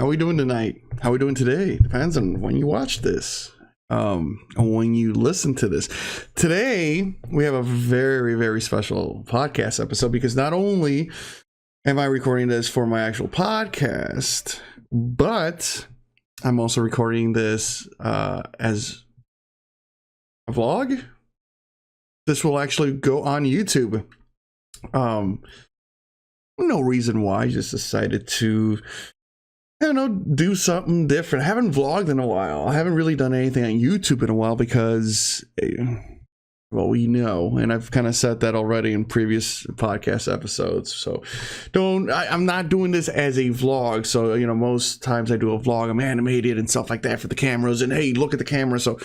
How are we doing tonight? How are we doing today? Depends on when you watch this. When you listen to this. Today, we have a very, very special podcast episode because not only am I recording this for my actual podcast, but I'm also recording this as a vlog. This will actually go on YouTube. No reason why, I just decided to, I don't know, do something different. I haven't vlogged in a while. I haven't really done anything on YouTube in a while because, well, we know, and I've kind of said that already in previous podcast episodes. So I'm not doing this as a vlog. So, you know, most times I do a vlog, I'm animated and stuff like that for the cameras. And hey, look at the camera. So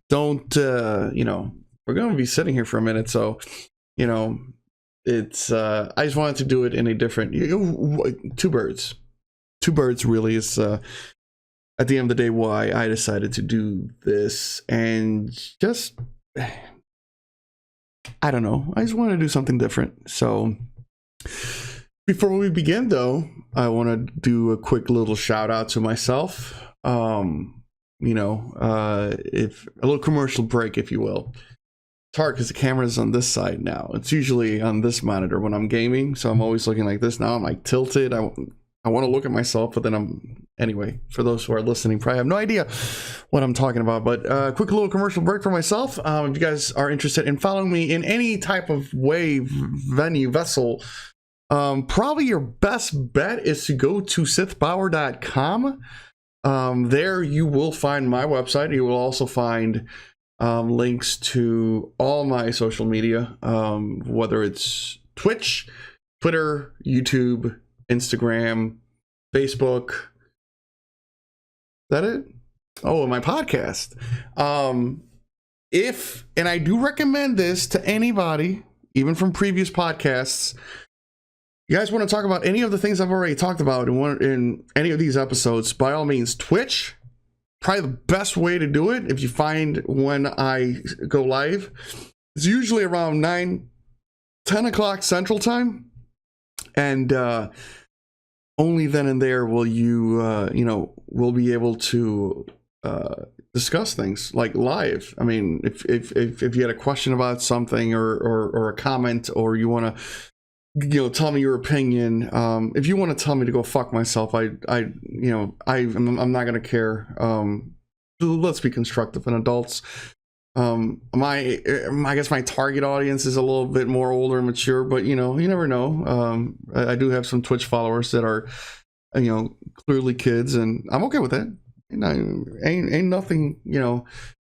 don't, you know, we're going to be sitting here for a minute. So, you know, it's, I just wanted to do it in a different, two birds really is at the end of the day why I decided to do this. And just, I don't know, I just want to do something different. So before we begin though, I want to do a quick little shout out to myself. You know, if a little commercial break, if you will. It's hard because the camera's on this side now. It's usually on this monitor when I'm gaming, so I'm always looking like this. Now I'm like tilted. I want to look at myself, but then anyway, for those who are listening, probably have no idea what I'm talking about. But quick little commercial break for myself. If you guys are interested in following me in any type of way, venue, vessel, probably your best bet is to go to sithbauer.com. There you will find my website. You will also find links to all my social media, whether it's Twitch, Twitter, YouTube, Instagram, Facebook. Is that it? Oh, my podcast. And I do recommend this to anybody, even from previous podcasts. You guys want to talk about any of the things I've already talked about in any of these episodes, by all means, Twitch. Probably the best way to do it if you find when I go live. It's usually around 10 o'clock Central Time. And only then and there will you, you know, will be able to discuss things like live. I mean, if you had a question about something or a comment, or you want to, you know, tell me your opinion. If you want to tell me to go fuck myself, I'm not gonna care. Let's be constructive and adults. I guess my target audience is a little bit more older and mature, but you know, you never know. I do have some Twitch followers that are, you know, clearly kids, and I'm okay with that. You know, ain't nothing, you know,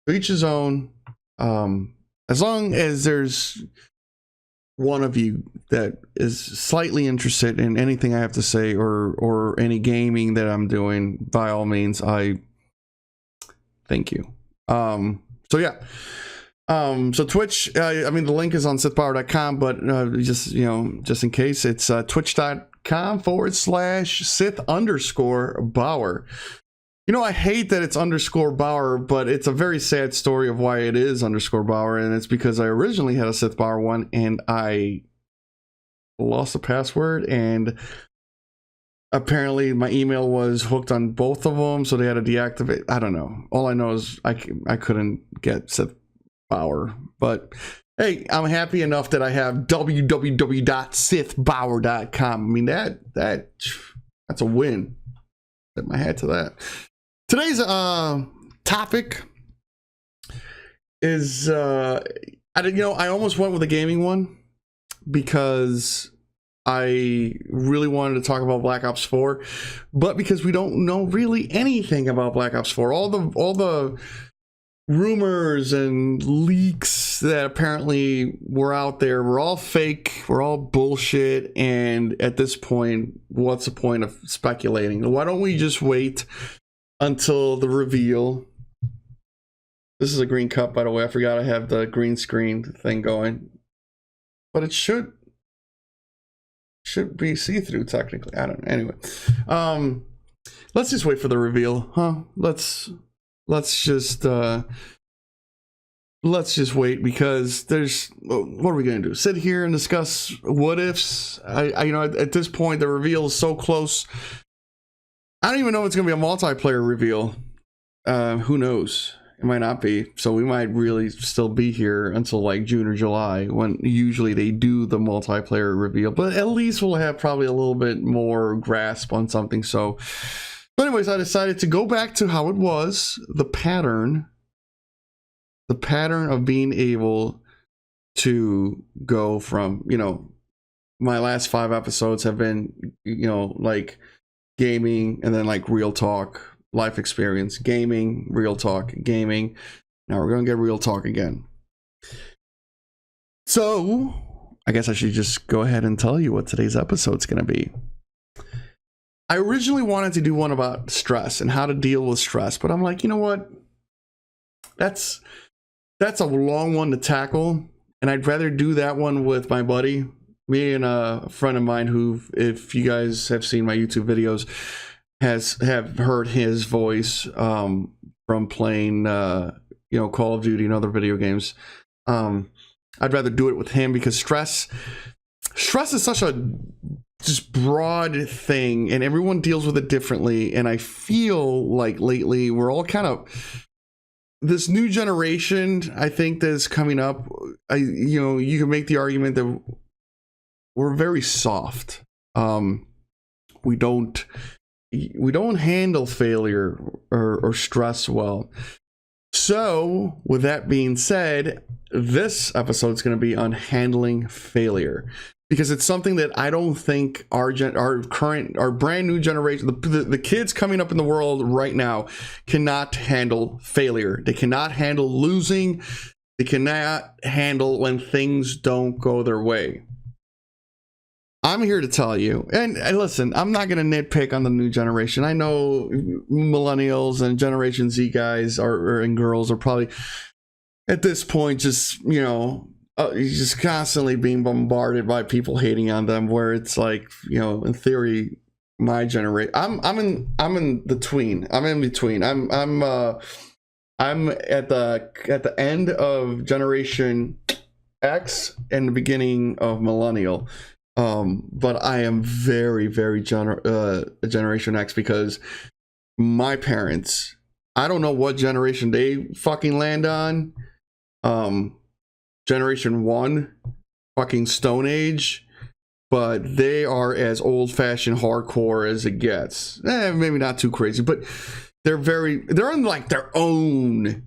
each his own. As long as there's one of you that is slightly interested in anything I have to say or any gaming that I'm doing, by all means, I thank you. So yeah. So Twitch, I mean, the link is on sithbauer.com, but just, you know, just in case, it's twitch.com/Sith_Bauer. You know, I hate that it's _Bauer, but it's a very sad story of why it is _Bauer, and it's because I originally had a Sith Bauer one, and I lost the password, and apparently my email was hooked on both of them, so they had to deactivate. I don't know. All I know is I couldn't get Sith Bauer, but hey, I'm happy enough that I have www.sithbauer.com. I mean, that's a win. Tip my hat to that. Today's topic is I almost went with a gaming one because I really wanted to talk about Black Ops 4, but because we don't know really anything about Black Ops 4, all the rumors and leaks that apparently were out there were all fake, were all bullshit, and at this point, what's the point of speculating? Why don't we just wait until the reveal? This is a green cup, by the way. I forgot I have the green screen thing going, but it should be see-through technically. I don't know. Anyway, let's just wait for the reveal, huh? Let's just wait, because what are we gonna do? Sit here and discuss what ifs? I you know, at this point the reveal is so close. I don't even know if it's gonna be a multiplayer reveal. Who knows? It might not be. So we might really still be here until like June or July, when usually they do the multiplayer reveal. But at least we'll have probably a little bit more grasp on something. So, but anyways, I decided to go back to how it was, the pattern of being able to go from, you know, my last 5 episodes have been, you know, like gaming, and then like real talk, life experience, gaming, real talk, gaming. Now we're gonna get real talk again. So I guess I should just go ahead and tell you what today's episode's gonna be. I originally wanted to do one about stress and how to deal with stress, but I'm like, you know what? That's a long one to tackle, and I'd rather do that one with my buddy, me and a friend of mine who, if you guys have seen my YouTube videos, have heard his voice from playing you know, Call of Duty and other video games. I'd rather do it with him because stress is such a just broad thing, and everyone deals with it differently. And I feel like lately we're all kind of, this new generation, I think, that's coming up, you know, you can make the argument that we're very soft. We don't handle failure or stress well. So with that being said, this episode is going to be on handling failure, because it's something that I don't think our brand new generation, the kids coming up in the world right now, cannot handle failure. They cannot handle losing. They cannot handle when things don't go their way. I'm here to tell you, and listen, I'm not going to nitpick on the new generation. I know millennials and Generation Z guys and girls are probably at this point just, you know, just constantly being bombarded by people hating on them, where it's like, you know, in theory, my generation, I'm in the tween. I'm in between. I'm at the end of Generation X and the beginning of millennial. But I am very, very Generation X, because my parents, I don't know what generation they fucking land on. Generation 1, fucking Stone Age, but they are as old-fashioned hardcore as it gets. Maybe not too crazy, but they're in like their own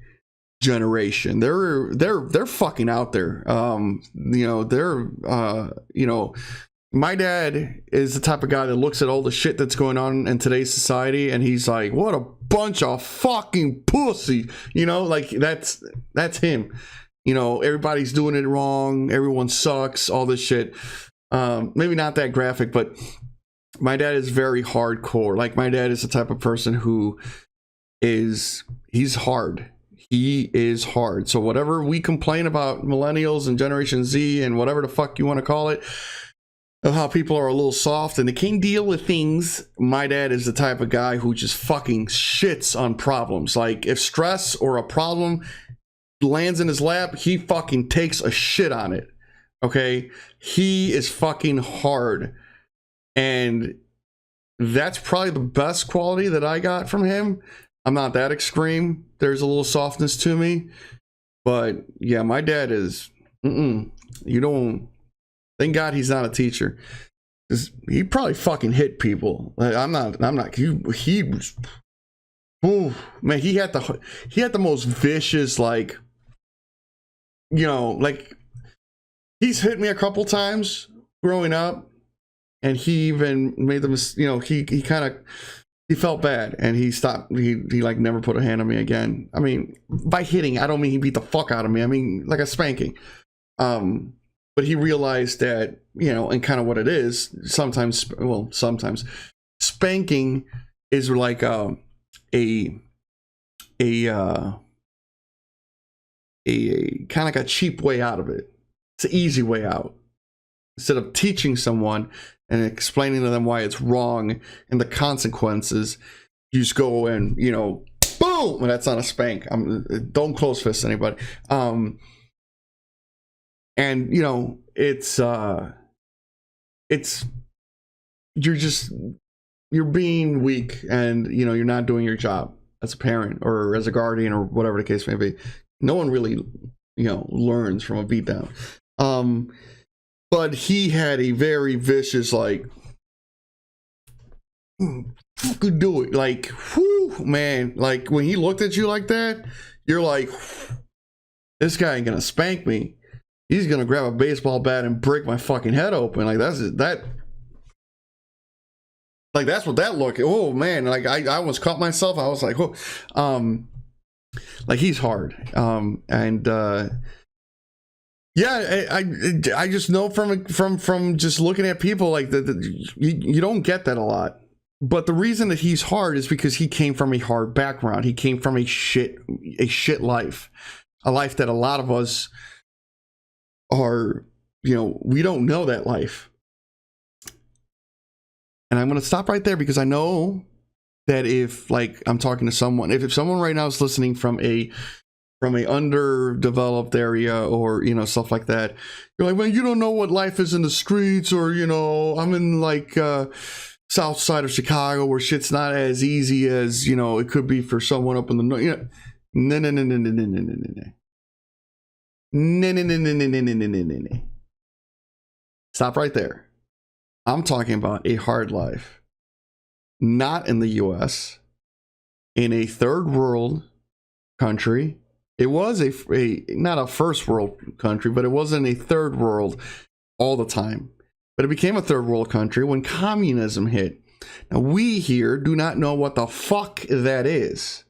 generation. They're fucking out there. You know, you know, my dad is the type of guy that looks at all the shit that's going on in today's society, and he's like, what a bunch of fucking pussy, you know, like that's him. You know, everybody's doing it wrong, everyone sucks, all this shit. Maybe not that graphic, but my dad is very hardcore. Like, my dad is the type of person who he's hard. He is hard. So whatever we complain about millennials and Generation Z and whatever the fuck you want to call it, of how people are a little soft and they can't deal with things, my dad is the type of guy who just fucking shits on problems. Like, if stress or a problem lands in his lap, he fucking takes a shit on it. Okay? He is fucking hard. And that's probably the best quality that I got from him. I'm not that extreme. There's a little softness to me. But yeah, my dad is, you don't, thank God he's not a teacher. He probably fucking hit people. Like, I'm not, he was, oh man, he had the most vicious, like, you know, like, he's hit me a couple times growing up, and he even made them, you know, he kind of, he felt bad, and he stopped. He like never put a hand on me again. I mean, by hitting, I don't mean he beat the fuck out of me. I mean like a spanking. But he realized that, you know, and kind of what it is. Sometimes spanking is like a kind of like a cheap way out of it. It's an easy way out. Instead of teaching someone and explaining to them why it's wrong and the consequences, you just go and, you know, boom, and that's not a spank. Don't close fist anybody. And, you know, it's you're just, you're being weak, and you're not doing your job as a parent or as a guardian or whatever the case may be. No one really learns from a beatdown. But he had a very vicious, like, could do it, like, whew, man, like when he looked at you like that, you're like, this guy ain't gonna spank me. He's gonna grab a baseball bat and break my fucking head open. Like that's what that look. Oh man, like I almost caught myself. I was like, oh, like he's hard. Yeah, I just know from just looking at people like that, you don't get that a lot. But the reason that he's hard is because he came from a hard background. He came from a shit life, a life that a lot of us are, we don't know that life. And I'm going to stop right there because I know that if, like, I'm talking to someone, if someone right now is listening from a underdeveloped area or stuff like that, you're like, man, you don't know what life is in the streets, or I'm in like south side of Chicago where shit's not as easy as it could be for someone up in the north. No. Stop right there. I'm talking about a hard life, not in the US, in a third world country. It was not a first world country, but it wasn't a third world all the time. But it became a third world country when communism hit. Now, we here do not know what the fuck that is.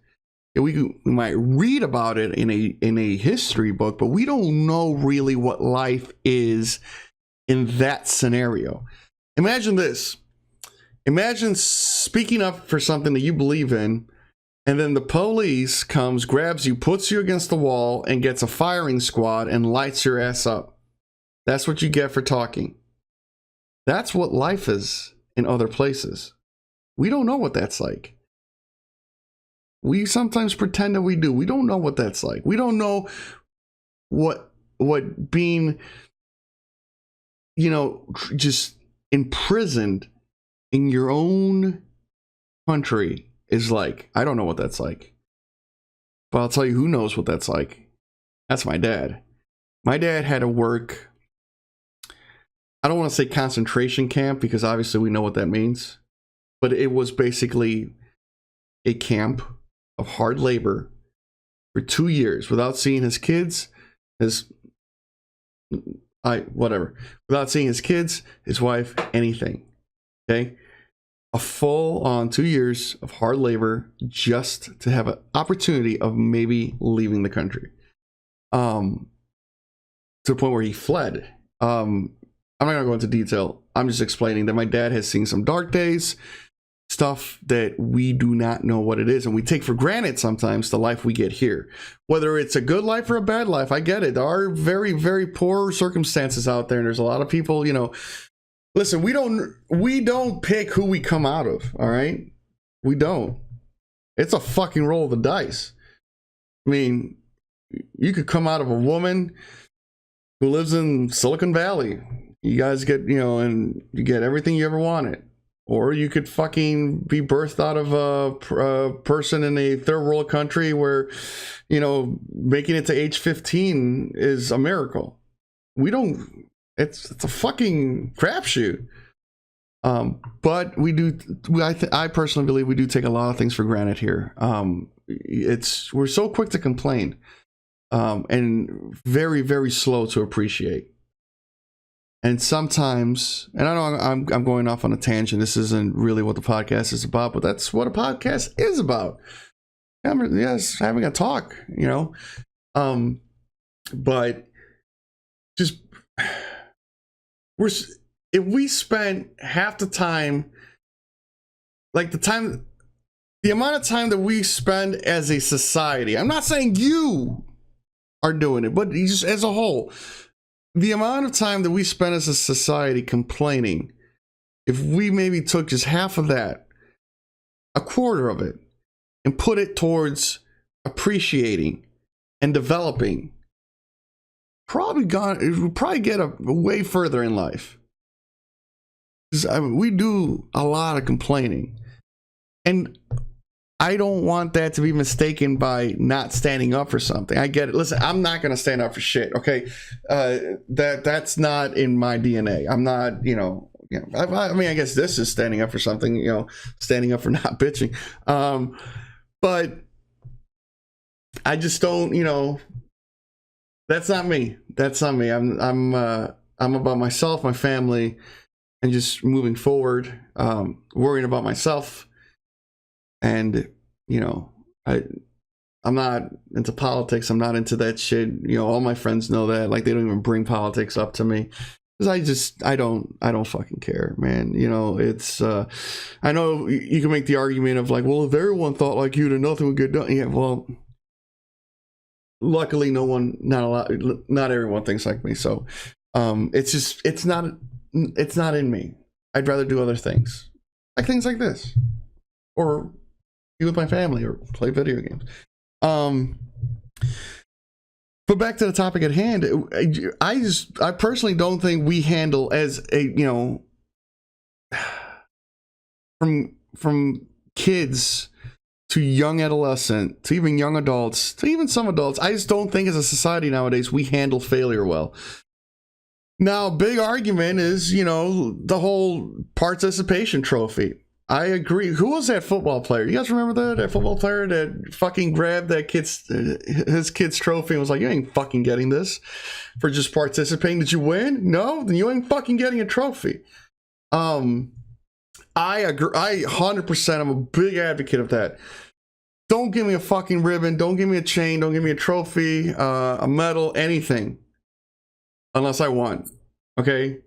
We might read about it in a history book, but we don't know really what life is in that scenario. Imagine this. Imagine speaking up for something that you believe in, and then the police comes, grabs you, puts you against the wall, and gets a firing squad and lights your ass up. That's what you get for talking. That's what life is in other places. We don't know what that's like. We sometimes pretend that we do. We don't know what that's like. We don't know what being, just imprisoned in your own country is like. I don't know what that's like. But I'll tell you who knows what that's like. That's my dad. My dad had to work, I don't want to say concentration camp because obviously we know what that means, but it was basically a camp of hard labor for 2 years without seeing his kids, without seeing his kids, his wife, anything. Okay? A full on 2 years of hard labor just to have an opportunity of maybe leaving the country. To the point where he fled. I'm not going to go into detail. I'm just explaining that my dad has seen some dark days, stuff that we do not know what it is. And we take for granted sometimes the life we get here. Whether it's a good life or a bad life, I get it. There are very, very poor circumstances out there. And there's a lot of people, listen, we don't pick who we come out of, all right? We don't. It's a fucking roll of the dice. I mean, you could come out of a woman who lives in Silicon Valley. You guys get, and you get everything you ever wanted. Or you could fucking be birthed out of a person in a third world country where, making it to age 15 is a miracle. It's a fucking crapshoot. But we do, I personally believe we do take a lot of things for granted here. We're so quick to complain, and very, very slow to appreciate. And sometimes, and I know I'm going off on a tangent. This isn't really what the podcast is about, but that's what a podcast is about. Yes, having a talk, But just if we spent half the time, like the amount of time that we spend as a society. I'm not saying you are doing it, but just as a whole. The amount of time that we spend as a society complaining, if we maybe took just half of that, a quarter of it, and put it towards appreciating and developing, it would probably get way further in life. I mean, we do a lot of complaining, and I don't want that to be mistaken by not standing up for something. I get it. Listen, I'm not going to stand up for shit. Okay, that's not in my DNA. I'm not. I mean, I guess this is standing up for something. Standing up for not bitching. But I just don't. That's not me. That's not me. I'm about myself, my family, and just moving forward. Worrying about myself. And, I'm not into politics. I'm not into that shit. All my friends know that. Like, they don't even bring politics up to me. Because I don't fucking care, man. It's, I know you can make the argument of like, well, if everyone thought like you, then nothing would get done. Yeah, well, luckily not everyone thinks like me. So, it's not in me. I'd rather do other things. Like things like this. Or be with my family or play video games. But back to the topic at hand, I personally don't think we handle as a, from kids to young adolescent to even young adults to even some adults, I just don't think as a society nowadays we handle failure well. Now, big argument is, the whole participation trophy. I agree. Who was that football player? You guys remember that football player that fucking grabbed that his kid's trophy and was like, you ain't fucking getting this for just participating. Did you win? No, then you ain't fucking getting a trophy. I agree. I 100%. I'm a big advocate of that. Don't give me a fucking ribbon. Don't give me a chain. Don't give me a trophy, a medal, anything, unless I won. Okay,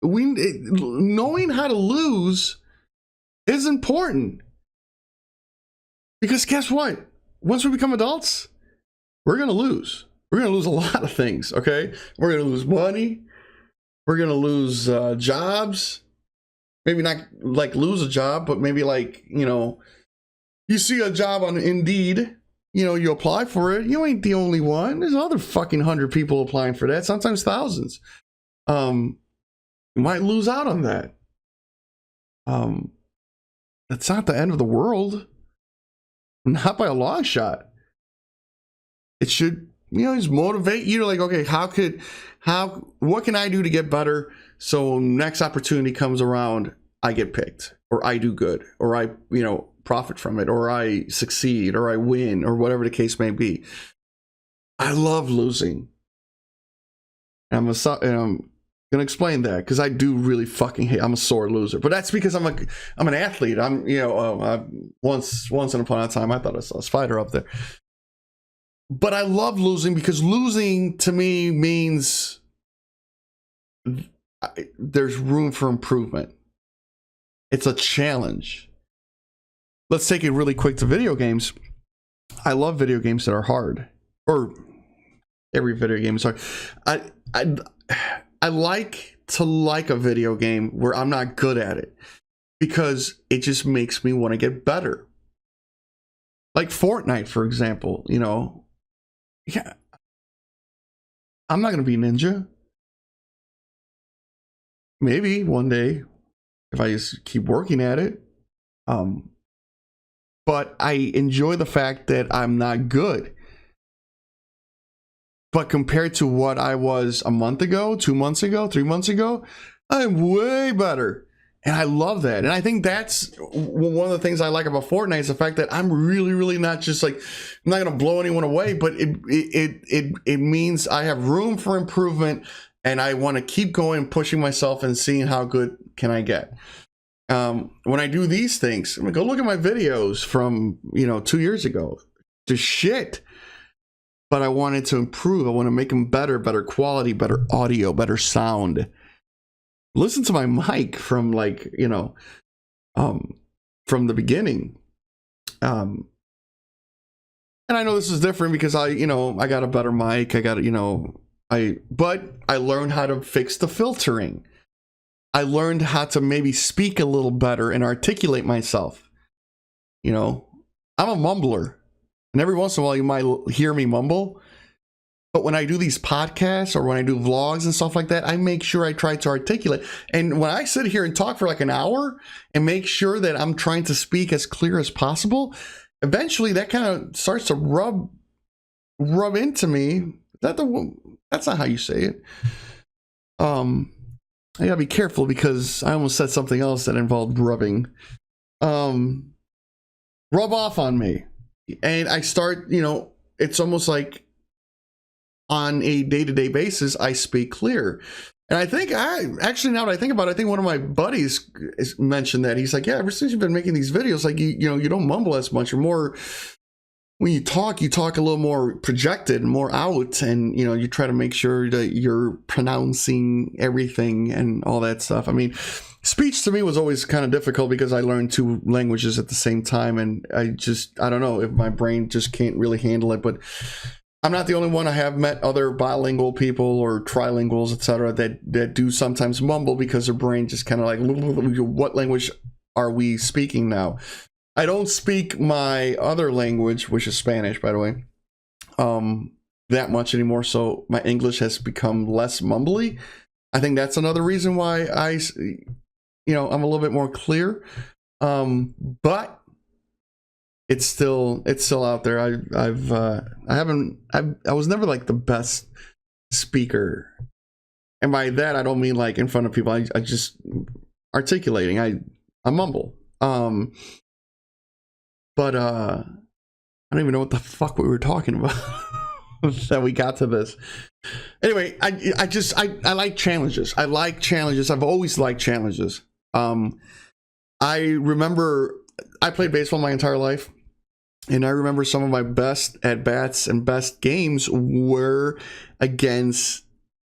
knowing how to lose is important, because guess what? Once we become adults, we're gonna lose. We're gonna lose a lot of things. Okay, we're gonna lose money. We're gonna lose jobs. Maybe not like lose a job, but maybe like you see a job on Indeed. You apply for it. You ain't the only one. There's other fucking 100 people applying for that. Sometimes thousands. You might lose out on that. That's not the end of the world. Not by a long shot. It should, just motivate you to like, okay, what can I do to get better so next opportunity comes around, I get picked, or I do good, or I, profit from it, or I succeed, or I win, or whatever the case may be. I love losing. I'm gonna explain that because I do really fucking hate. I'm a sore loser, but that's because I'm an athlete. Once upon a time I thought I saw a spider up there, but I love losing because losing to me means there's room for improvement. It's a challenge. Let's take it really quick to video games. I love video games that are hard, or every video game is hard. I like to like a video game where I'm not good at it because it just makes me want to get better. Like Fortnite, for example, yeah, I'm not going to be ninja. Maybe one day if I just keep working at it. But I enjoy the fact that I'm not good. But compared to what I was a month ago, 2 months ago, 3 months ago, I'm way better. And I love that. And I think that's one of the things I like about Fortnite is the fact that I'm really, really not just like, I'm not going to blow anyone away, but it means I have room for improvement and I want to keep going, pushing myself and seeing how good can I get. When I do these things, I'm gonna go look at my videos from, 2 years ago. Just shit. But I wanted to improve. I want to make them better quality, better audio, better sound. Listen to my mic from from the beginning. And I know this is different because I got a better mic. I got, but I learned how to fix the filtering. I learned how to maybe speak a little better and articulate myself. I'm a mumbler. And every once in a while, you might hear me mumble. But when I do these podcasts or when I do vlogs and stuff like that, I make sure I try to articulate. And when I sit here and talk for like an hour and make sure that I'm trying to speak as clear as possible, eventually that kind of starts to rub into me. That's not how you say it. I gotta be careful because I almost said something else that involved rubbing. Rub off on me. And I start, it's almost like on a day-to-day basis, I speak clear. And I think now that I think about it, I think one of my buddies mentioned that. He's like, yeah, ever since you've been making these videos, like, you don't mumble as much. You're more, when you talk a little more projected and more out, and, you try to make sure that you're pronouncing everything and all that stuff. I mean, speech to me was always kind of difficult because I learned 2 languages at the same time. And I don't know if my brain just can't really handle it, but I'm not the only one. I have met other bilingual people or trilinguals, etc., that do sometimes mumble because their brain just kind of like, what language are we speaking now? I don't speak my other language, which is Spanish, by the way, that much anymore. So my English has become less mumbly. I think that's another reason why I'm a little bit more clear. But it's still out there. I was never like the best speaker, and by that I don't mean like in front of people. I just articulating. I mumble. But I don't even know what the fuck we were talking about that we got to this. Anyway, I like challenges. I like challenges. I've always liked challenges. I remember I played baseball my entire life. And I remember some of my best at-bats and best games were against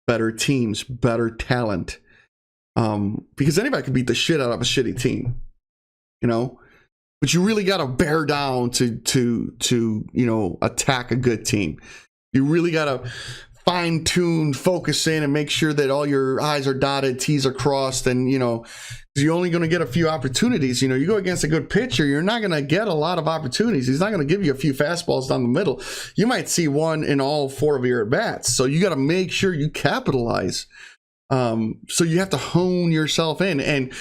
better teams, better talent. Because anybody could beat the shit out of a shitty team, But you really got to bear down to attack a good team. You really got to fine-tune, focus in, and make sure that all your I's are dotted, T's are crossed, and, you're only going to get a few opportunities. You go against a good pitcher, you're not going to get a lot of opportunities. He's not going to give you a few fastballs down the middle. You might see one in all 4 of your at-bats. So you got to make sure you capitalize. So you have to hone yourself in. And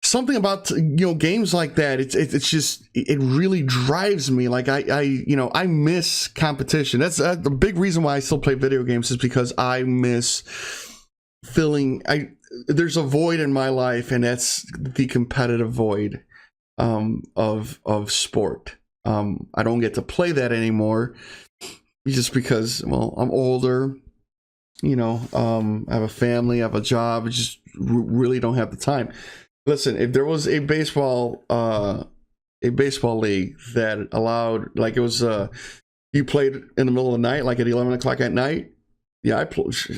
something about, games like that, it's just, it really drives me. Like I miss competition. That's the big reason why I still play video games, is because I miss there's a void in my life, and that's the competitive void of sport. I don't get to play that anymore just because, well, I'm older, I have a family, I have a job. I just really don't have the time. Listen, if there was a baseball league that allowed, like, it was you played in the middle of the night, like at 11 o'clock at night, yeah,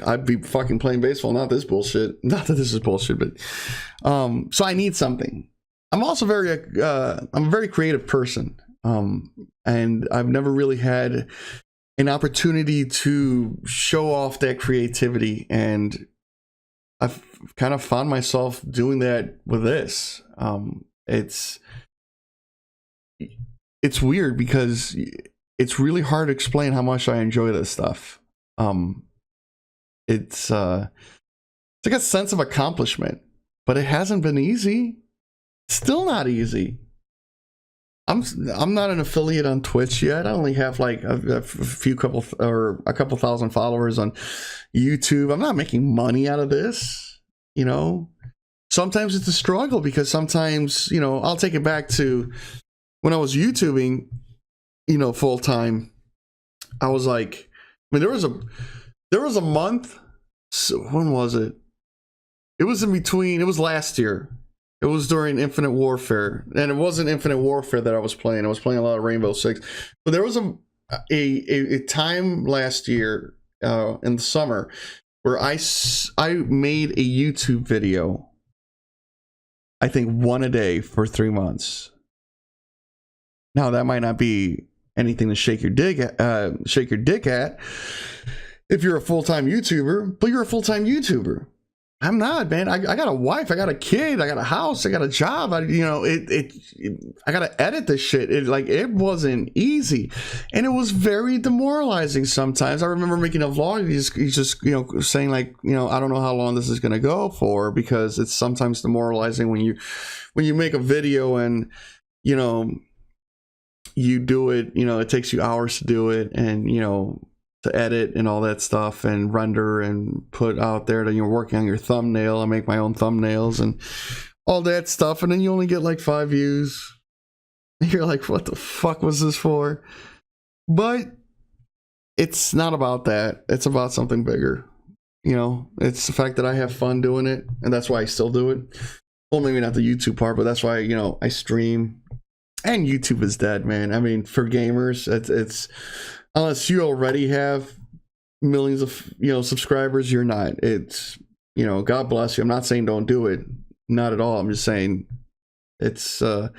I'd be fucking playing baseball. Not this bullshit. Not that this is bullshit, but so I need something. I'm also I'm a very creative person, and I've never really had an opportunity to show off that creativity, and I've kind of found myself doing that with this. It's weird because it's really hard to explain how much I enjoy this stuff. It's like a sense of accomplishment, but it hasn't been easy. Still not easy. I'm not an affiliate on Twitch yet. I only have like a couple thousand followers on YouTube. I'm not making money out of this, Sometimes it's a struggle because sometimes, I'll take it back to when I was YouTubing, full time. I was like, there was a month. So when was it? It was in between. It was last year. It was during Infinite Warfare, and it wasn't Infinite Warfare that I was playing. I was playing a lot of Rainbow Six, but there was a time last year in the summer where I made a YouTube video. I think one a day for 3 months. Now that might not be anything to shake your dick at if you're a full-time YouTuber, but you're a full-time YouTuber. I'm not, man. I got a wife, I got a kid, I got a house, I got a job. I got to edit this shit. It wasn't easy, and it was very demoralizing sometimes. I remember making a vlog. He's just saying I don't know how long this is gonna go for, because it's sometimes demoralizing when you make a video and you do it. It takes you hours to do it, and to edit and all that stuff and render and put out there that you're working on your thumbnail. I make my own thumbnails and all that stuff, and then you only get like 5 views. You're like, what the fuck was this for? But it's not about that. It's about something bigger. It's the fact that I have fun doing it, and that's why I still do it. Well, maybe not the YouTube part, but that's why I stream. And YouTube is dead, man. I mean, for gamers, it's unless you already have millions of subscribers, you're not. It's God bless you. I'm not saying don't do it, not at all. I'm just saying it's you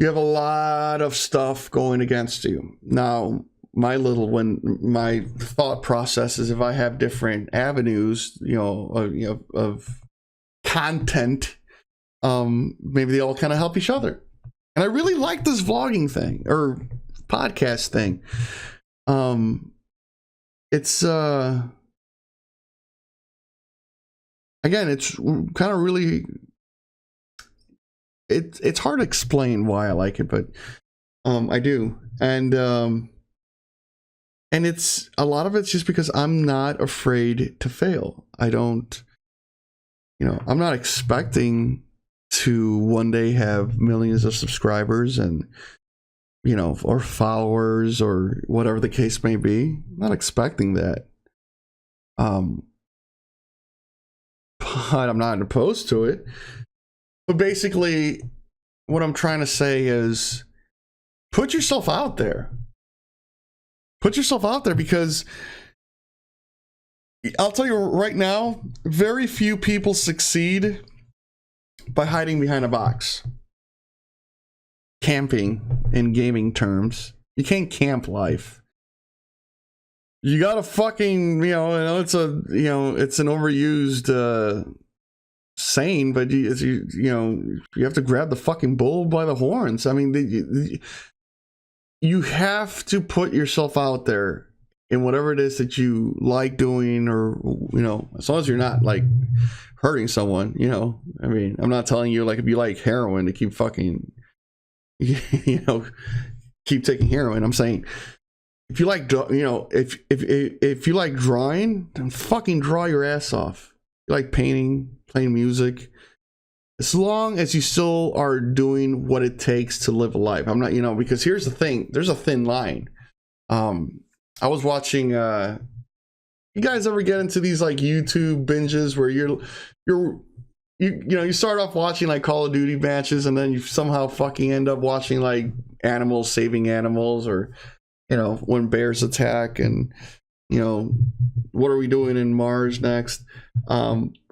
have a lot of stuff going against you. Now my thought process is, if I have different avenues of content, maybe they all kind of help each other. And I really like this vlogging thing or podcast thing. It's again, it's kind of really, it's hard to explain why I like it, but I do. And it's a lot of it's just because I'm not afraid to fail. I don't, I'm not expecting to one day have millions of subscribers and or followers or whatever the case may be. I'm not expecting that. But I'm not opposed to it. But basically, what I'm trying to say is, put yourself out there. Put yourself out there, because I'll tell you right now, very few people succeed by hiding behind a box. Camping in gaming terms. You can't camp life. You gotta fucking, it's an overused saying, but you have to grab the fucking bull by the horns. I mean, you have to put yourself out there in whatever it is that you like doing, or as long as you're not like hurting someone. I mean, I'm not telling you like if you like heroin to keep fucking keep taking heroin. I'm saying, if you like if you like drawing, then fucking draw your ass off. If you like painting, playing music, as long as you still are doing what it takes to live a life. I'm not, because here's the thing, there's a thin line. I was watching, you guys ever get into these like YouTube binges where you start off watching like Call of Duty matches, and then you somehow fucking end up watching like animals saving animals, or when bears attack, and what are we doing in Mars next?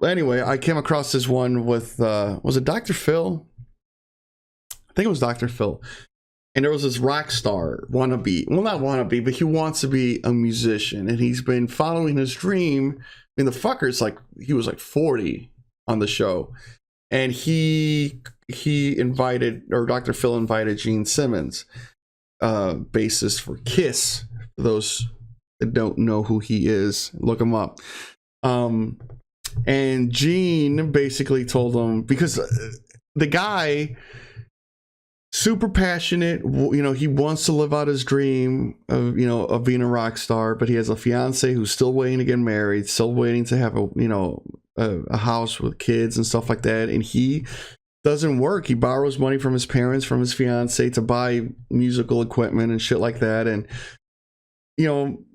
Anyway, I came across this one with was it Dr. Phil? I think it was Dr. Phil. And there was this rock star wannabe. Well, not wannabe, but he wants to be a musician, and he's been following his dream. And the fucker's like, he was like 40 on the show, and he invited, or Dr. Phil invited Gene Simmons, bassist for Kiss. For those that don't know who he is, look him up. And Gene basically told him, because the guy, super passionate, he wants to live out his dream of of being a rock star, but he has a fiance who's still waiting to get married, still waiting to have a house with kids and stuff like that, and he doesn't work. He borrows money from his parents, from his fiance, to buy musical equipment and shit like that. And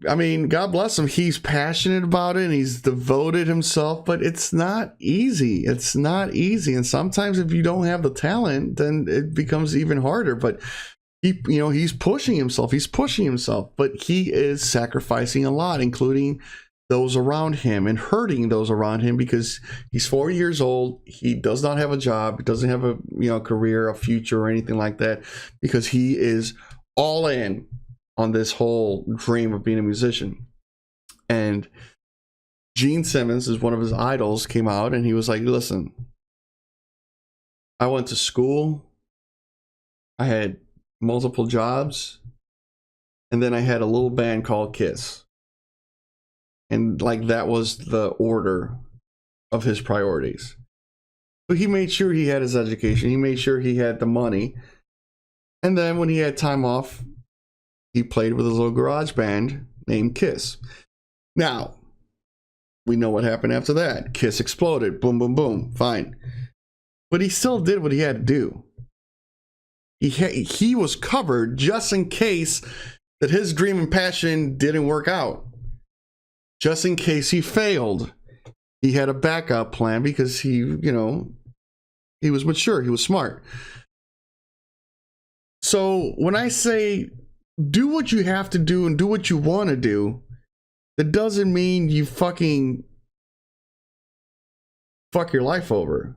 I mean, God bless him, he's passionate about it and he's devoted himself, but it's not easy. It's not easy. And sometimes if you don't have the talent, then it becomes even harder. But he's pushing himself. He's pushing himself, but he is sacrificing a lot, including those around him, and hurting those around him, because he's 40 years old. He does not have a job. He doesn't have a career, a future, or anything like that, because he is all in on this whole dream of being a musician. And Gene Simmons is one of his idols, came out and he was like, listen, I went to school, I had multiple jobs, and then I had a little band called Kiss. And like that was the order of his priorities. But he made sure he had his education, he made sure he had the money. And then when he had time off, he played with his little garage band named Kiss. Now, we know what happened after that. Kiss exploded. Boom, boom, boom. Fine. But he still did what he had to do. He was covered just in case that his dream and passion didn't work out. Just in case he failed. He had a backup plan because he was mature. He was smart. So when I say do what you have to do and do what you want to do, that doesn't mean you fucking fuck your life over,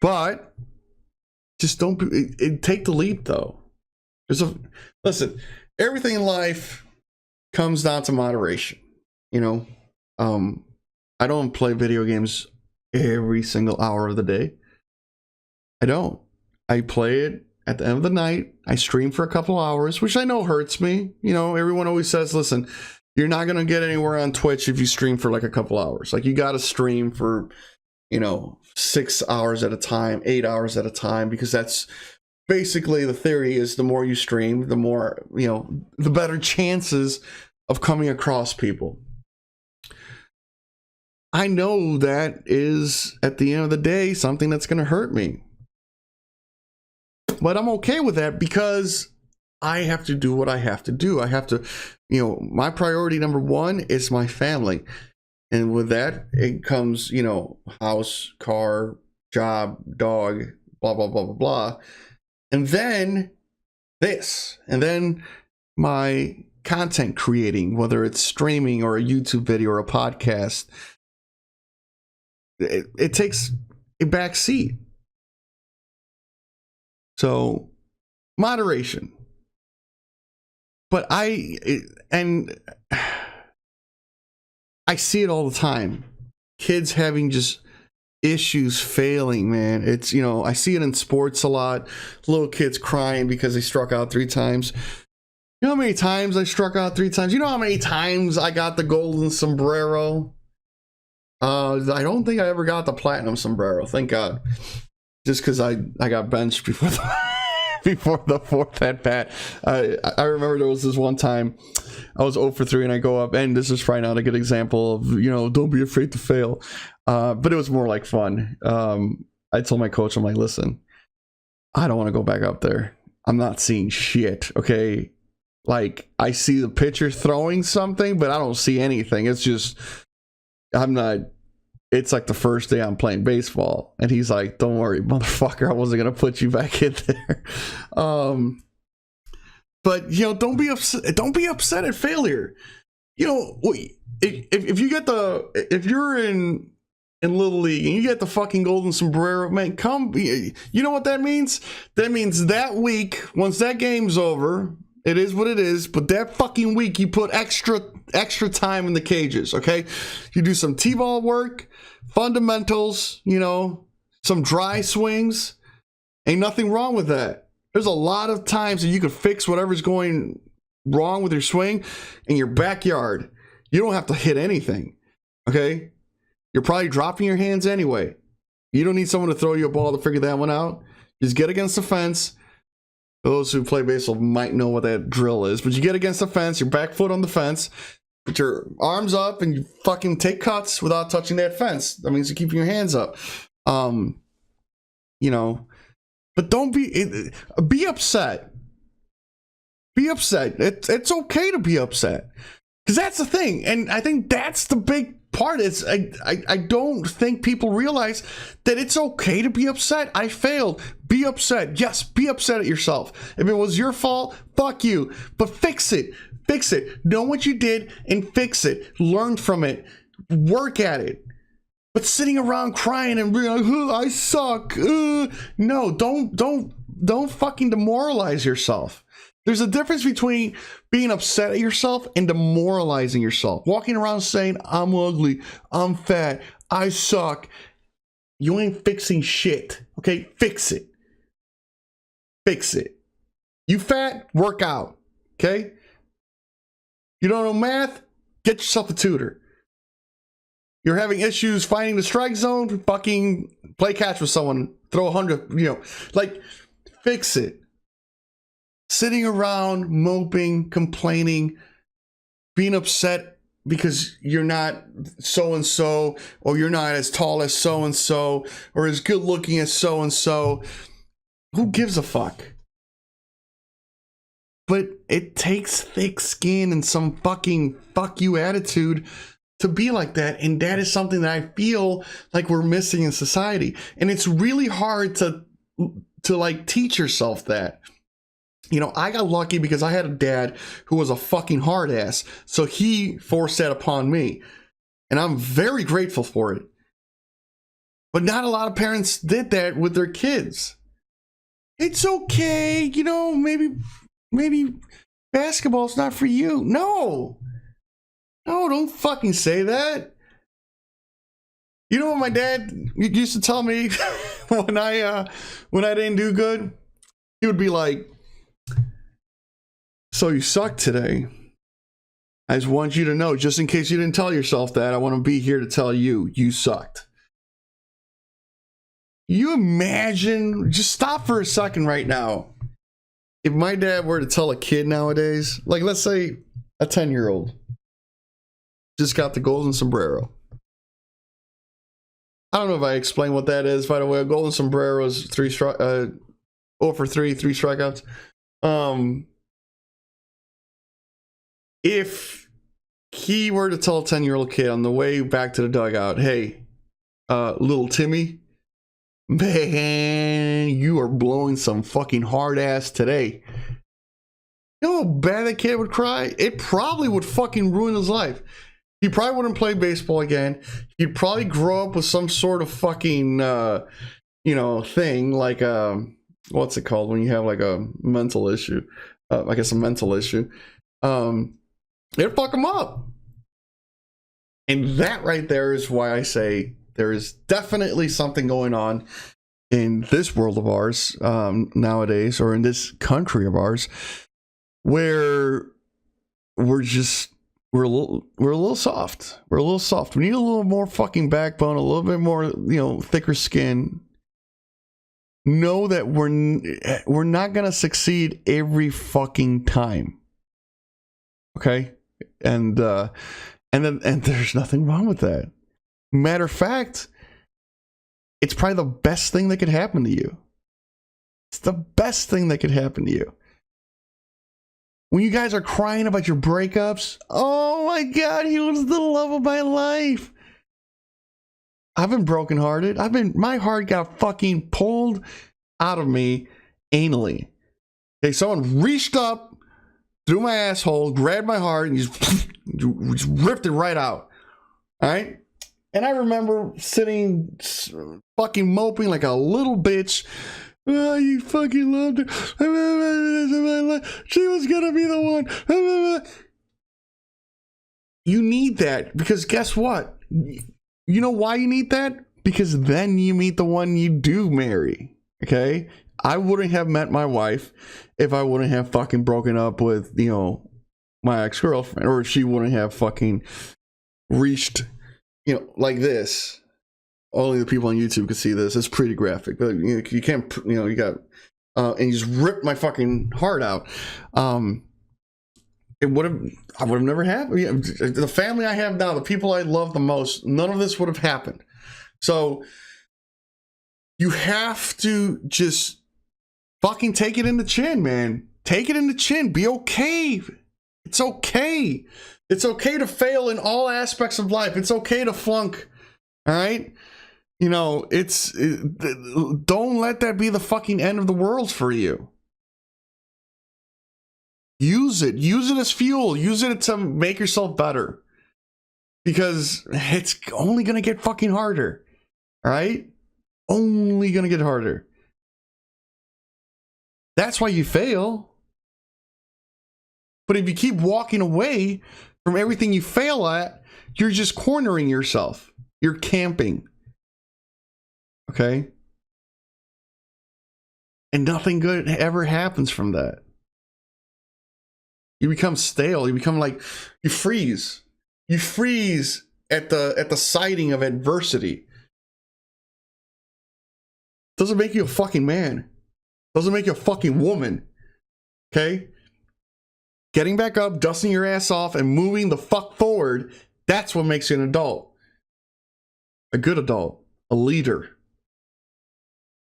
but just don't take the leap though. Listen, everything in life comes down to moderation. I don't play video games every single hour of the day. I don't. I play it at the end of the night. I stream for a couple hours, which I know hurts me. Everyone always says, listen, you're not going to get anywhere on Twitch if you stream for like a couple hours. Like you got to stream for, 6 hours at a time, 8 hours at a time, because that's basically the theory is the more you stream, the more, the better chances of coming across people. I know that is at the end of the day something that's going to hurt me. But I'm okay with that because I have to do what I have to do. I have to, my priority number one is my family. And with that, it comes, house, car, job, dog, blah, blah, blah, blah, blah. And then this, and then my content creating, whether it's streaming or a YouTube video or a podcast, it takes a back seat. So moderation. But I see it all the time. Kids having just issues failing, man. It's, I see it in sports a lot. Little kids crying because they struck out 3 times. You know how many times I struck out 3 times? You know how many times I got the golden sombrero? I don't think I ever got the platinum sombrero. Thank God. Just because I got benched before before the 4th at bat. I remember there was this one time I was 0 for 3 and I go up, and this is probably not a good example of, don't be afraid to fail. But it was more like fun. I told my coach, I'm like, listen, I don't want to go back up there. I'm not seeing shit, okay? Like, I see the pitcher throwing something, but I don't see anything. It's just, it's like the first day I'm playing baseball. And he's like, don't worry, motherfucker, I wasn't going to put you back in there. But, don't be upset at failure. If you're in Little League and you get the fucking golden sombrero, man, you know what that means? That means that week, once that game's over, it is what it is, but that fucking week you put extra time in the cages, okay? You do some T-ball work, fundamentals, some dry swings. Ain't nothing wrong with that. There's a lot of times that you could fix whatever's going wrong with your swing in your backyard. You don't have to hit anything, okay? You're probably dropping your hands anyway. You don't need someone to throw you a ball to figure that one out. Just get against the fence. Those who play baseball might know what that drill is, but you get against the fence, your back foot on the fence, put your arms up, and you fucking take cuts without touching that fence. That means you're keeping your hands up. But don't be upset. Be upset. It's okay to be upset, because that's the thing, and I think that's the big part. Is I don't think people realize that it's okay to be upset. I failed. Be upset. Yes, be upset at yourself. If it was your fault, fuck you. But fix it. Fix it. Know what you did and fix it. Learn from it. Work at it. But sitting around crying and being like, oh, I suck. No, don't fucking demoralize yourself. There's a difference between being upset at yourself and demoralizing yourself. Walking around saying, I'm ugly, I'm fat, I suck. You ain't fixing shit. Okay? Fix it. Fix it. You fat? Work out. Okay? You don't know math? Get yourself a tutor. You're having issues finding the strike zone? Fucking play catch with someone. Throw 100, like, fix it. Sitting around, moping, complaining, being upset because you're not so-and-so, or you're not as tall as so-and-so, or as good-looking as so-and-so. Who gives a fuck? But it takes thick skin and some fucking fuck you attitude to be like that, and that is something that I feel like we're missing in society. And it's really hard to like teach yourself that. I got lucky because I had a dad who was a fucking hard ass, so he forced that upon me, and I'm very grateful for it. But not a lot of parents did that with their kids. It's okay, maybe basketball's not for you. No, don't fucking say that. You know what my dad used to tell me when I didn't do good? He would be like, so you suck today. I just want you to know, just in case you didn't tell yourself that, I want to be here to tell you, you sucked. You imagine, just stop for a second right now. If my dad were to tell a kid nowadays, like let's say a 10-year-old, just got the golden sombrero. I don't know if I explained what that is, by the way. A golden sombrero is 0 for 3 strikeouts. If he were to tell a 10-year-old kid on the way back to the dugout, hey, little Timmy, man, you are blowing some fucking hard ass today. You know how bad that kid would cry? It probably would fucking ruin his life. He probably wouldn't play baseball again. He'd probably grow up with some sort of fucking, thing like, what's it called when you have like a mental issue? I guess a mental issue. It'd fuck him up. And that right there is why I say there is definitely something going on in this world of ours nowadays, or in this country of ours, where we're a little soft. We're a little soft. We need a little more fucking backbone, a little bit more, thicker skin. Know that we're not gonna succeed every fucking time. Okay? And there's nothing wrong with that. Matter of fact, it's probably the best thing that could happen to you. It's the best thing that could happen to you. When you guys are crying about your breakups, oh my God, he was the love of my life. I've been brokenhearted. My heart got fucking pulled out of me anally. Okay, someone reached up through my asshole, grabbed my heart, and just ripped it right out. All right? And I remember sitting fucking moping like a little bitch. Oh, you fucking loved her. She was gonna be the one. You need that, because guess what? You know why you need that? Because then you meet the one you do marry. Okay? I wouldn't have met my wife if I wouldn't have fucking broken up with, my ex-girlfriend, or if she wouldn't have fucking reached, like this. Only the people on YouTube could see this. It's pretty graphic, but you can't, you got, and you just ripped my fucking heart out. I would have never happened. The family I have now, the people I love the most, none of this would have happened. So you have to just fucking take it in the chin, man. Take it in the chin. Be okay. It's okay. It's okay to fail in all aspects of life. It's okay to flunk. All right? Don't let that be the fucking end of the world for you. Use it as fuel. Use it to make yourself better, because it's only going to get fucking harder. All right? Only going to get harder. That's why you fail. But if you keep walking away from everything you fail at, you're just cornering yourself. You're camping. Okay? And nothing good ever happens from that. You become stale. You become like, you freeze. You freeze at the sighting of adversity. Doesn't make you a fucking man. Doesn't make you a fucking woman. Okay? Getting back up, dusting your ass off, and moving the fuck forward, that's what makes you an adult. A good adult. A leader.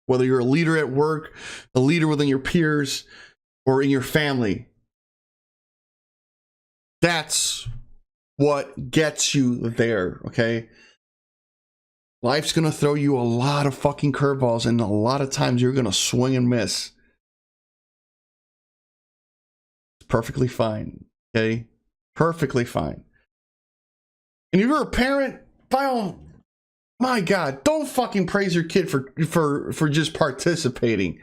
Whether you're a leader at work, a leader within your peers, or in your family. That's what gets you there, okay? Life's gonna throw you a lot of fucking curveballs, and a lot of times you're gonna swing and miss. It's perfectly fine, okay? Perfectly fine. And if you're a parent, by all, my God, don't fucking praise your kid for just participating,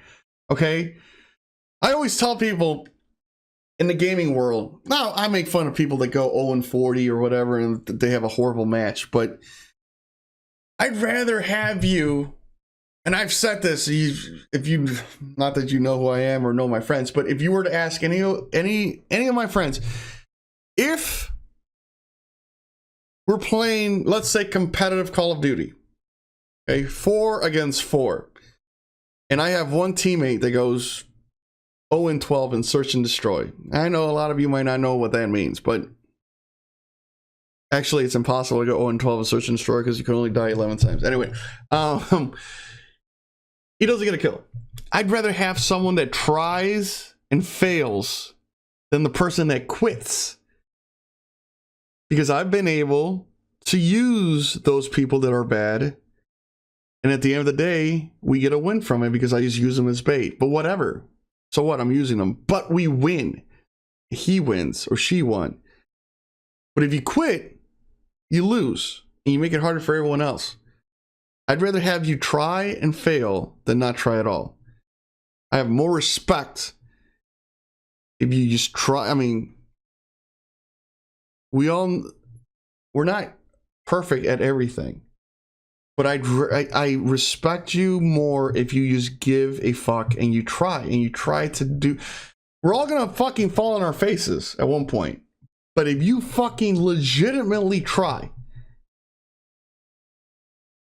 okay? I always tell people in the gaming world, now I make fun of people that go 0-40 or whatever and they have a horrible match, but I'd rather have you, and I've said this, if you, not that you know who I am or know my friends, but if you were to ask any of my friends, if we're playing, let's say, competitive Call of Duty, okay, 4 against 4, and I have one teammate that goes 0-12 in search and destroy. I know a lot of you might not know what that means, but actually it's impossible to go 0-12 in search and destroy because you can only die 11 times. Anyway, he doesn't get a kill. I'd rather have someone that tries and fails than the person that quits. Because I've been able to use those people that are bad, and at the end of the day, we get a win from it because I just use them as bait. But whatever. So what? I'm using them. But we win. He wins or she won. But if you quit, you lose. And you make it harder for everyone else. I'd rather have you try and fail than not try at all. I have more respect if you just try. I mean, we're not perfect at everything. But I respect you more if you just give a fuck and you try to do. We're all gonna fucking fall on our faces at one point. But if you fucking legitimately try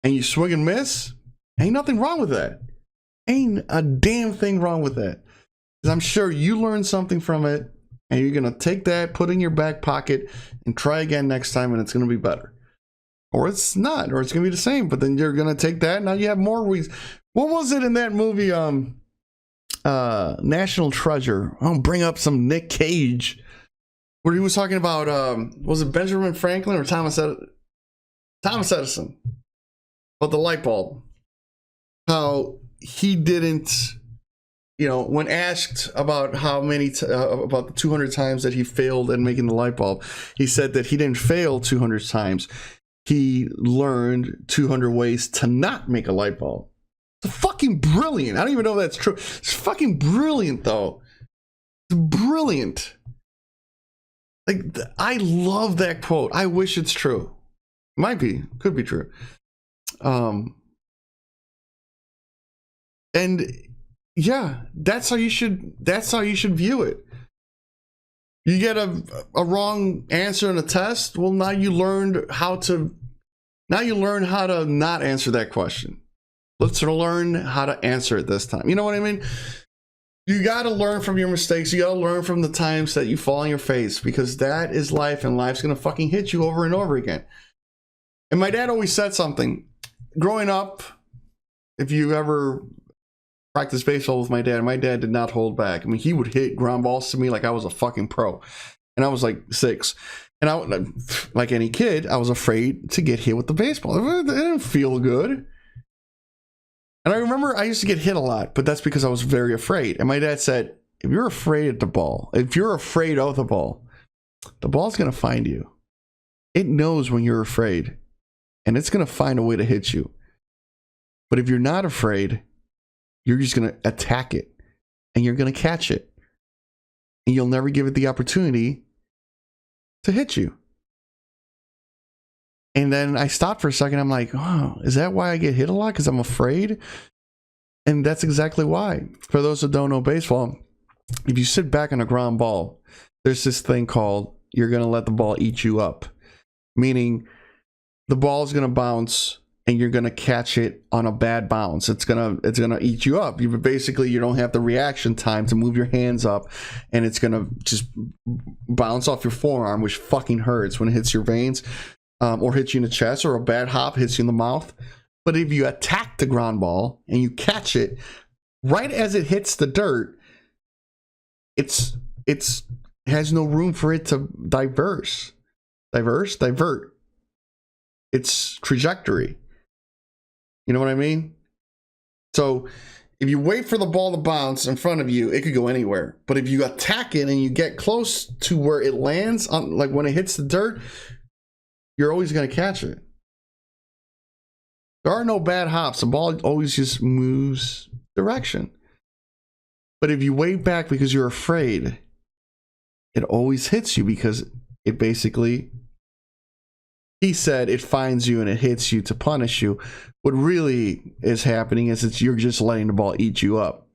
and you swing and miss, ain't nothing wrong with that. Ain't a damn thing wrong with that. Because I'm sure you learned something from it and you're gonna take that, put it in your back pocket, and try again next time, and it's gonna be better. Or it's not, or it's gonna be the same, but then you're gonna take that, now you have more reasons. What was it in that movie, National Treasure? I'll bring up some Nick Cage, where he was talking about, was it Benjamin Franklin or Thomas Edison? About the light bulb. How he didn't, when asked about how many, about the 200 times that he failed at making the light bulb, he said that he didn't fail 200 times. He learned 200 ways to not make a light bulb. It's fucking brilliant. I don't even know if that's true. It's fucking brilliant, though. It's brilliant. Like, I love that quote. I wish it's true. Might be. Could be true. And yeah, that's how you should view it. You get a wrong answer in a test. Well, now you learn how to not answer that question. Let's learn how to answer it this time. You know what I mean? You got to learn from your mistakes. You got to learn from the times that you fall on your face, because that is life, and life's going to fucking hit you over and over again. And my dad always said something. Growing up, if you ever practiced baseball with my dad did not hold back. I mean, he would hit ground balls to me like I was a fucking pro. And I was like 6. And I, like any kid, I was afraid to get hit with the baseball. It didn't feel good. And I remember I used to get hit a lot, but that's because I was very afraid. And my dad said, if you're afraid of the ball, the ball's going to find you. It knows when you're afraid, and it's going to find a way to hit you. But if you're not afraid, you're just going to attack it, and you're going to catch it. and you'll never give it the opportunity to hit you. And then I stopped for a second. I'm like, oh, is that why I get hit a lot? Because I'm afraid? And that's exactly why. For those who don't know baseball, if you sit back on a ground ball, there's this thing called you're going to let the ball eat you up. Meaning the ball is going to bounce and you're going to catch it on a bad bounce. It's going to eat you up. You don't have the reaction time to move your hands up, and it's going to just bounce off your forearm, which fucking hurts when it hits your veins, or hits you in the chest, or a bad hop hits you in the mouth. But if you attack the ground ball and you catch it right as it hits the dirt, it's has no room for it to divert its trajectory. You know what I mean? So if you wait for the ball to bounce in front of you, it could go anywhere. But if you attack it and you get close to where it lands, on, like when it hits the dirt, you're always going to catch it. There are no bad hops. The ball always just moves direction. But if you wait back because you're afraid, it always hits you, because it basically, he said, it finds you and it hits you to punish you. What really is happening is you're just letting the ball eat you up.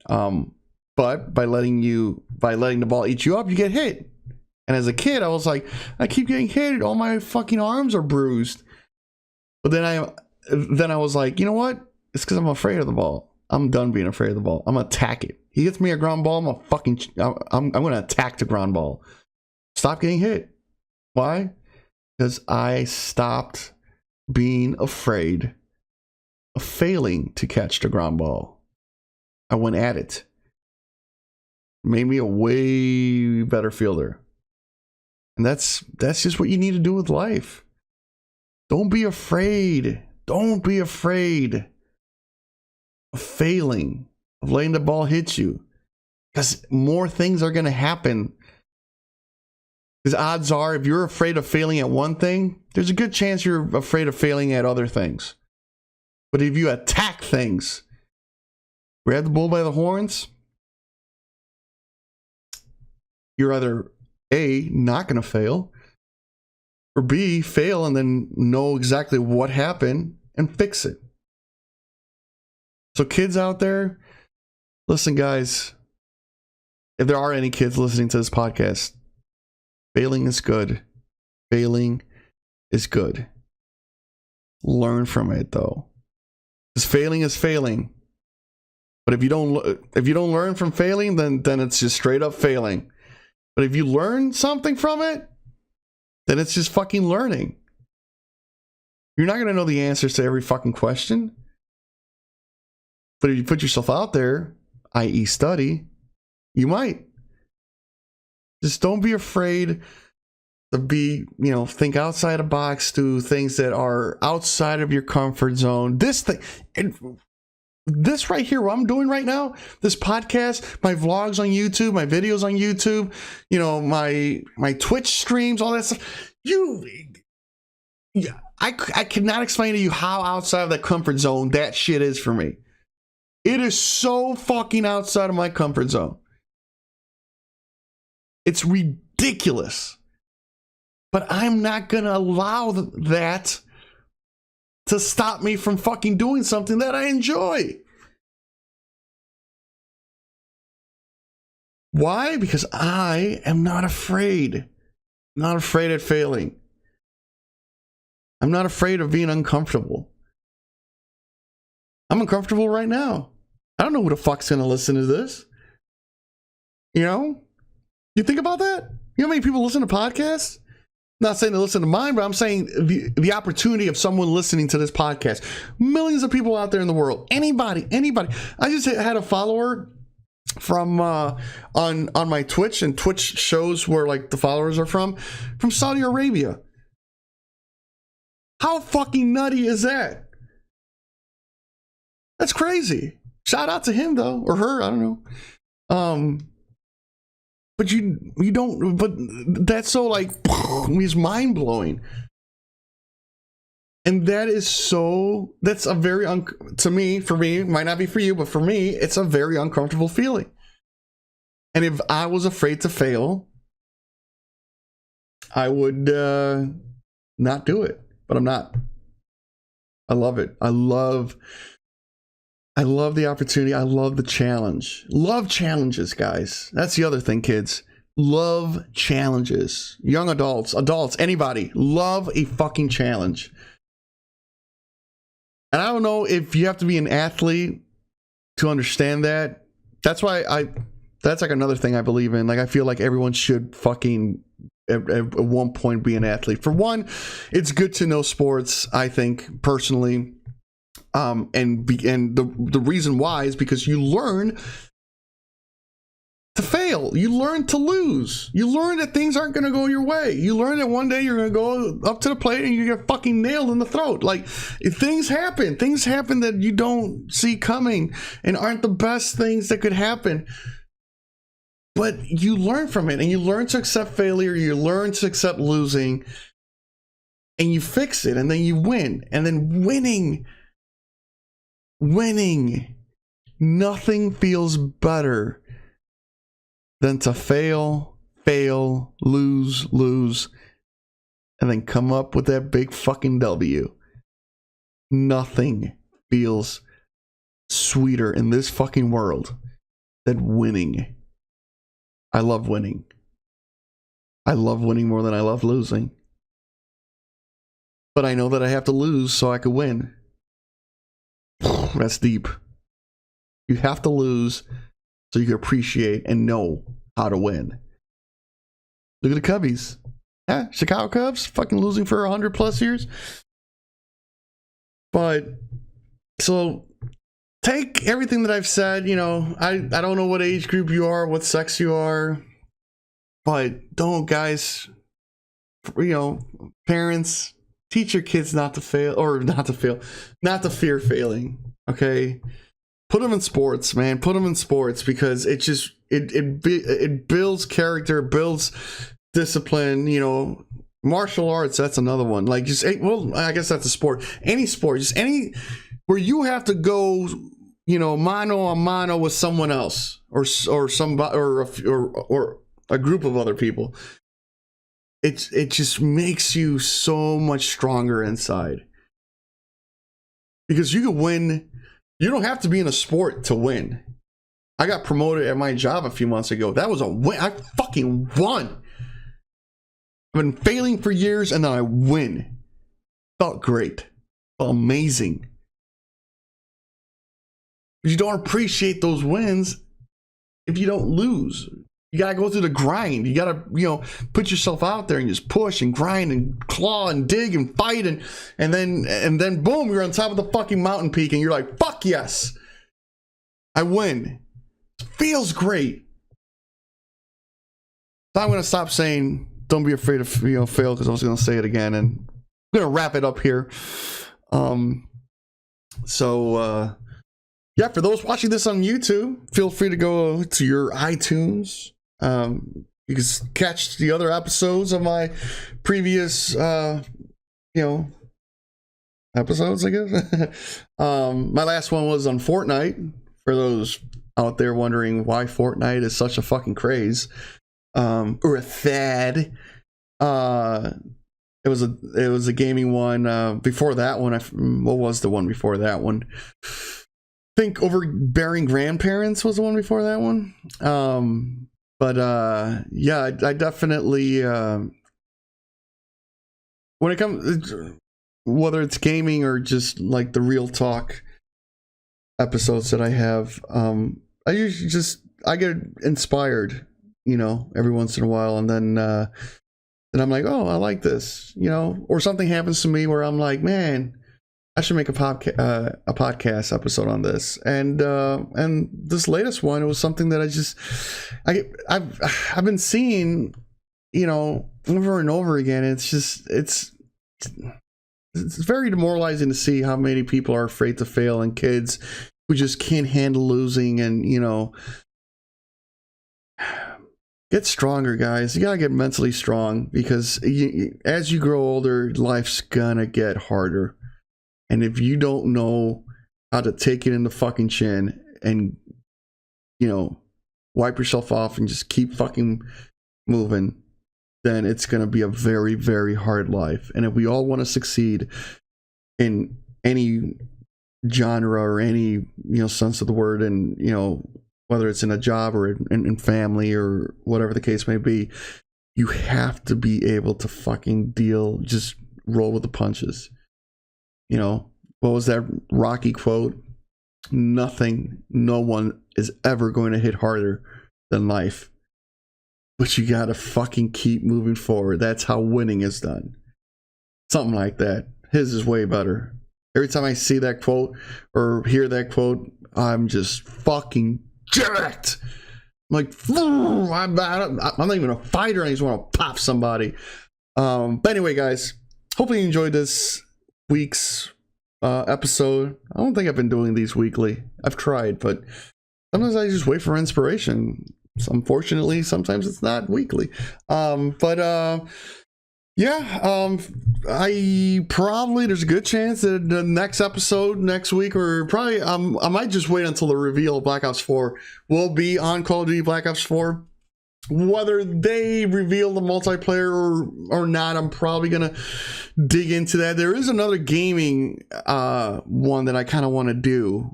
But by letting the ball eat you up, you get hit. And as a kid, I was like, I keep getting hit. All my fucking arms are bruised. But then I was like, you know what? It's because I'm afraid of the ball. I'm done being afraid of the ball. I'm gonna attack it. He gets me a ground ball, I'm gonna attack the ground ball. Stop getting hit. Why? Because I stopped being afraid of failing to catch the ground ball. I went at it. Made me a way better fielder. And that's just what you need to do with life. Don't be afraid. Don't be afraid of failing, of letting the ball hit you. Because more things are going to happen. Because odds are, if you're afraid of failing at one thing, there's a good chance you're afraid of failing at other things. But if you attack things, grab the bull by the horns, you're either A, not going to fail, or B, fail and then know exactly what happened and fix it. So kids out there, listen guys, if there are any kids listening to this podcast, failing is good. Failing is good. Learn from it though. Because failing is failing. But if you don't learn from failing, then it's just straight up failing. But if you learn something from it, then it's just fucking learning. You're not going to know the answers to every fucking question. But if you put yourself out there, i.e. study, you might. Just don't be afraid to think outside the box, do things that are outside of your comfort zone. This right here, what I'm doing right now, this podcast, my vlogs on YouTube, my videos on YouTube, my Twitch streams, all that stuff. I cannot explain to you how outside of that comfort zone that shit is for me. It is so fucking outside of my comfort zone. It's ridiculous. But I'm not going to allow that to stop me from fucking doing something that I enjoy. Why? Because I am not afraid. I'm not afraid of failing. I'm not afraid of being uncomfortable. I'm uncomfortable right now. I don't know who the fuck's going to listen to this. You think about that? You know how many people listen to podcasts? I'm not saying to listen to mine, but I'm saying the opportunity of someone listening to this podcast. Millions of people out there in the world. Anybody. I just had a follower from on my Twitch, and Twitch shows where like the followers are from Saudi Arabia. How fucking nutty is that? That's crazy. Shout out to him though, or her, I don't know. But you don't, but that's so like, it's mind blowing. And that is so, that's a very, for me, might not be for you, but for me, it's a very uncomfortable feeling. And if I was afraid to fail, I would not do it. But I'm not. I love it. I love the opportunity. I love the challenge. Love challenges, guys. That's the other thing, kids. Love challenges. Young adults, anybody. Love a fucking challenge. And I don't know if you have to be an athlete to understand that. That's why that's like another thing I believe in. Like, I feel like everyone should fucking at one point be an athlete. For one, it's good to know sports, I think, personally. And the reason why is because you learn to fail. You learn to lose. You learn that things aren't going to go your way. You learn that one day you're going to go up to the plate and you get fucking nailed in the throat. Like, things happen. Things happen that you don't see coming and aren't the best things that could happen. But you learn from it, and you learn to accept failure. You learn to accept losing, and you fix it, and then you win. And then winning, nothing feels better than to fail, lose, and then come up with that big fucking W. Nothing feels sweeter in this fucking world than winning. I love winning. I love winning more than I love losing. But I know that I have to lose so I can win. That's deep. You have to lose so you can appreciate and know how to win. Look at the Cubbies. Yeah, Chicago Cubs fucking losing for 100 plus years. But so take everything that I've said. You know, I don't know what age group you are, what sex you are, but don't, guys, you know, parents, teach your kids not to fear failing. Okay, put them in sports, man. Put them in sports, because it just it builds character, builds discipline. You know, martial arts, that's another one. Like, just, well, I guess that's a sport. Any sport, just any where you have to go, you know, mano a mano with someone else, or somebody, or a group of other people. It just makes you so much stronger inside, because you can win. You don't have to be in a sport to win. I got promoted at my job a few months ago. That was a win. I fucking won. I've been failing for years, and then I win. Felt great. Felt amazing. You don't appreciate those wins if you don't lose. You gotta go through the grind. You gotta, you know, put yourself out there and just push and grind and claw and dig and fight, and then boom, you're on top of the fucking mountain peak, and you're like, fuck yes, I win. It feels great. So I'm gonna stop saying don't be afraid of, you know, fail, because I was gonna say it again, and I'm gonna wrap it up here. Yeah, for those watching this on YouTube, feel free to go to your iTunes. You can catch the other episodes of my previous, you know, episodes, I guess. My last one was on Fortnite. For those out there wondering why Fortnite is such a fucking craze, or a fad. It was a gaming one. Before that one, what was the one before that one? I think Overbearing Grandparents was the one before that one. Yeah, I definitely, when it comes, whether it's gaming or just like the real talk episodes that I have, I usually I get inspired, you know, every once in a while, and then I'm like, oh, I like this, you know, or something happens to me where I'm like, man, I should make a podcast episode on this. And this latest one, it was something that I've been seeing, you know, over and over again. It's very demoralizing to see how many people are afraid to fail, and kids who just can't handle losing. And, you know, get stronger, guys. You gotta get mentally strong, because as you grow older, life's gonna get harder. And if you don't know how to take it in the fucking chin and, you know, wipe yourself off and just keep fucking moving, then it's going to be a very, very hard life. And if we all want to succeed in any genre or any, sense of the word, and, whether it's in a job or in family or whatever the case may be, you have to be able to fucking just roll with the punches. What was that Rocky quote? No one is ever going to hit harder than life. But you gotta fucking keep moving forward. That's how winning is done. Something like that. His is way better. Every time I see that quote or hear that quote, I'm just fucking jacked. I'm like, I'm not even a fighter. I just want to pop somebody. But anyway, guys, hopefully you enjoyed this week's episode. I don't think I've been doing these weekly. I've tried, but sometimes I just wait for inspiration. Unfortunately, sometimes it's not weekly. I probably, there's a good chance that the next episode next week, or probably I might just wait until the reveal of Black Ops 4 will be on Call of Duty Black Ops 4. Whether they reveal the multiplayer or not, I'm probably gonna dig into that. There is another gaming one that I kind of want to do,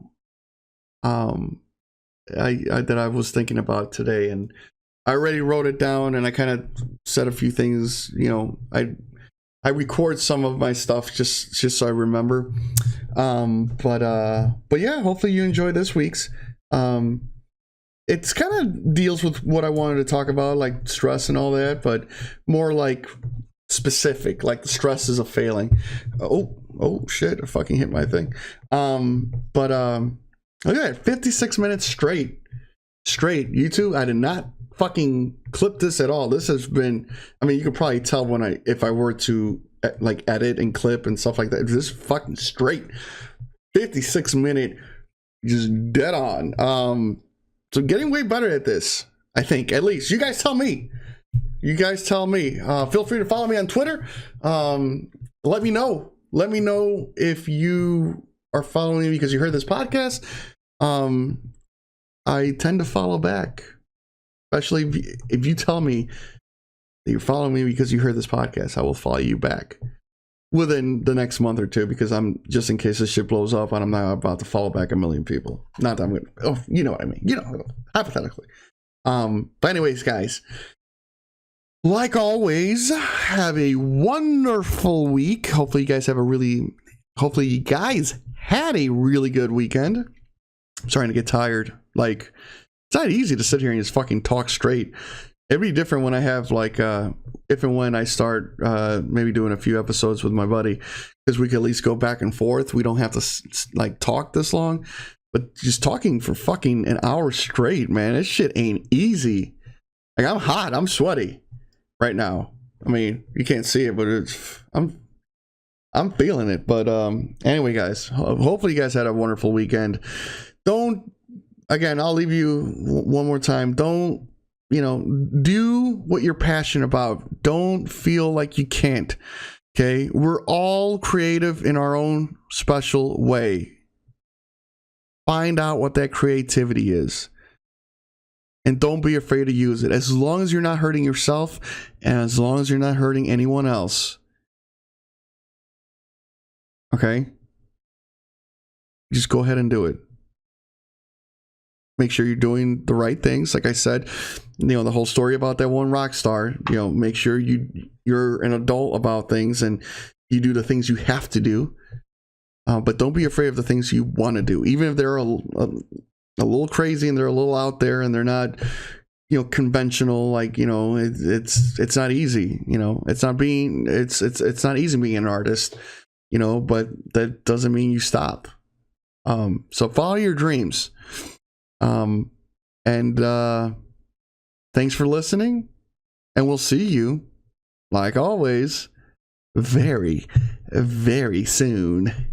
that I was thinking about today, and I already wrote it down, and I kind of said a few things. I record some of my stuff just so I remember. But yeah, hopefully you enjoyed this week's. It's kind of deals with what I wanted to talk about, like stress and all that, but more like specific, like the stresses of failing. Oh shit, I fucking hit my thing. Look at that, 56 minutes straight. YouTube, I did not fucking clip this at all. This has been, I mean, you could probably tell if I were to like edit and clip and stuff like that. This is fucking straight 56 minute, just dead on. So getting way better at this, I think. At least you guys tell me. Feel free to follow me on Twitter. Let me know if you are following me because you heard this podcast. I tend to follow back, especially if you tell me that you're following me because you heard this podcast. I will follow you back within the next month or two, because I'm, just in case this shit blows up and I'm not about to follow back a million people. Not that I'm gonna, you know what I mean, hypothetically. But anyways, guys, like always, have a wonderful week. Hopefully you guys had a really good weekend. I'm starting to get tired. Like, it's not easy to sit here and just fucking talk straight. It'd be different when I have if and when I start maybe doing a few episodes with my buddy, because we could at least go back and forth. We don't have to talk this long, but just talking for fucking an hour straight, man, this shit ain't easy. Like, I'm hot, I'm sweaty right now. I mean, you can't see it, but I'm feeling it. But anyway, guys, hopefully you guys had a wonderful weekend. I'll leave you one more time. Don't, do what you're passionate about. Don't feel like you can't. Okay? We're all creative in our own special way. Find out what that creativity is. And don't be afraid to use it. As long as you're not hurting yourself, and as long as you're not hurting anyone else. Okay? Just go ahead and do it. Make sure you're doing the right things. Like I said, the whole story about that one rock star, make sure you're an adult about things and you do the things you have to do. But don't be afraid of the things you want to do, even if they're a little crazy and they're a little out there and they're not, conventional. Like, it's not easy. It's not easy being an artist. But that doesn't mean you stop. So follow your dreams. Thanks for listening, and we'll see you, like always, very, very soon.